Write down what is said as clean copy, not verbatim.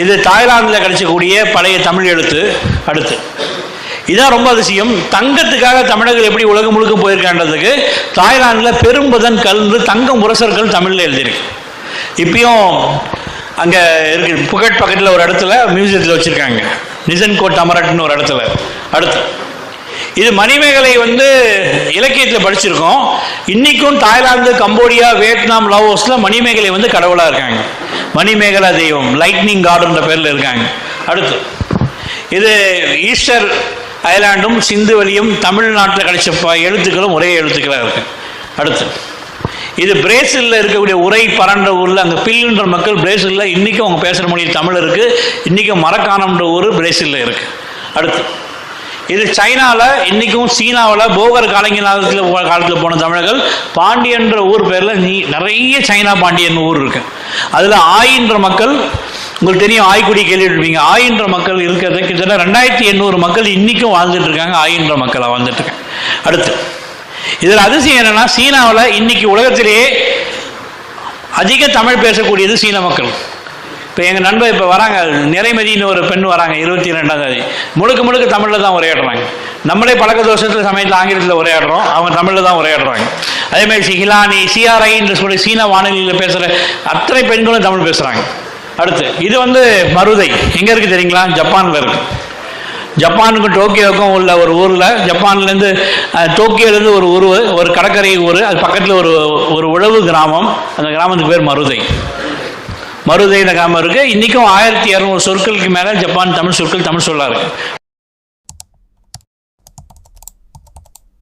இது தாய்லாந்தில் கிடைச்சக்கூடிய பழைய தமிழ் எழுத்து. அடுத்து இதான் ரொம்ப அதிசயம். தங்கத்துக்காக தமிழர்கள் எப்படி உலகம் முழுக்க போயிருக்கான்றதுக்கு தாய்லாந்தில் பெரும்பதன் கல்னு தங்க முரசர்கள் தமிழில் எழுதியிருக்கு. இப்பயும் அங்கே இருக்கு, புகட் பக்கத்தில் ஒரு இடத்துல மியூசியத்தில் வச்சுருக்காங்க, நிசன்கோட் அமரட்னு ஒரு இடத்துல. அடுத்து இது மணிமேகலை இலக்கியத்தில் படிச்சிருக்கோம். இன்றைக்கும் தாய்லாந்து, கம்போடியா, வியட்நாம், லாவோஸில் மணிமேகலை கடவுளாக இருக்காங்க. மணிமேகலா தெய்வம், லைட்னிங் காடுன்ற பேரில் இருக்காங்க. அடுத்து இது ஈஸ்டர் ஐலாண்டும் சிந்து வெளியும் தமிழ்நாட்டில் கிடைச்ச எழுத்துக்களும் ஒரே எழுத்துக்களாக இருக்கு. அடுத்து இது பிரேசிலில் இருக்கக்கூடிய உரை பரண்ட ஊரில் அங்கே பில்லுன்ற மக்கள் பிரேசிலில் இன்றைக்கும் அவங்க பேசுகிற மொழி தமிழ் இருக்குது. இன்றைக்கும் மரக்காணம்ன்ற ஊர் பிரேசிலில் இருக்குது. அடுத்து இது சைனாவில், இன்றைக்கும் சீனாவில் போகர் காலத்தில் போன தமிழர்கள் பாண்டியன்ற ஊர் பேரில் நிறைய சைனா பாண்டியன் ஊர் இருக்குது. அதில் ஆயின்ற மக்கள், உங்களுக்கு தெரியும், ஆய்க்குடி கேள்விப்பட்டிருப்பீங்க. ஆயின்ற மக்கள் இருக்கிறது கிட்டத்தட்ட 2800 மக்கள் இன்றைக்கும் வாழ்ந்துட்டு இருக்காங்க. ஆயின்ற மக்களாக வாழ்ந்துட்டு இருக்காங்க. அடுத்து இதில் அதிசயம் என்னென்னா, சீனாவில் இன்னைக்கு உலகத்திலேயே அதிக தமிழ் பேசக்கூடியது சீன மக்கள். இப்போ எங்கள் நண்பர் இப்போ வராங்க, நிறைமதினு ஒரு பெண் வராங்க, 22ஆம் தேதி. முழுக்க தமிழில் தான் உரையாடுறாங்க. நம்மளே பழக்க தோஷத்தில் சமயத்தில் ஆங்கிலத்தில் உரையாடுறோம், அவங்க தமிழில் தான் உரையாடுறாங்க. அதேமாதிரி ஹிலானி, சிஆர்ஐ என்று சொல்லி சீன வானொலியில் பேசுகிற அத்தனை பெண்களும் தமிழ் பேசுகிறாங்க. அடுத்து இது மருதை எங்கே இருக்குது தெரியுங்களா? ஜப்பானில் இருக்குது. ஜப்பானுக்கும் டோக்கியோவுக்கும் உள்ள ஒரு ஊரில், ஜப்பான்லேருந்து டோக்கியோலேருந்து ஒரு கடற்கரை ஊர், அது பக்கத்தில் ஒரு உழவு கிராமம். அந்த கிராமத்துக்கு பேர் மருதை. மருதையில் கிராமம் இருக்குது. இன்றைக்கும் 1200 சொற்களுக்கு மேலே ஜப்பான் தமிழ் சொற்கள் தமிழ் சொல்லாக இருக்குது.